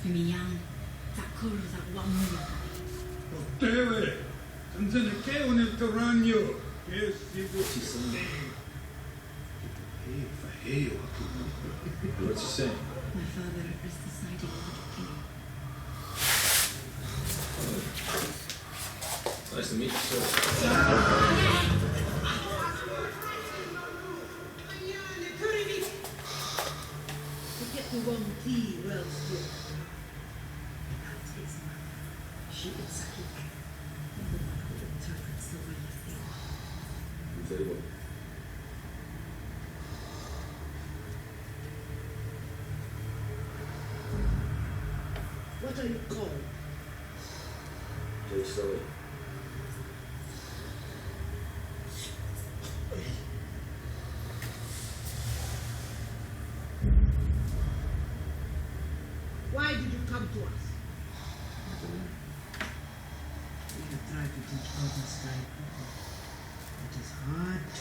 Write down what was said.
Pimiang, Takur, Wamula. Otele, Tanzania che un il Toragno, che si può Ci sono. What's he saying? My father is deciding what to do. Nice to meet you, sir. Forget the wrong tea, well still. That is mine. She is Sakik. The one who interprets the way you think. You tell you what. What are you called? Jake Sully. Why did you come to us? We have tried to teach Golden Sky people. It is hard to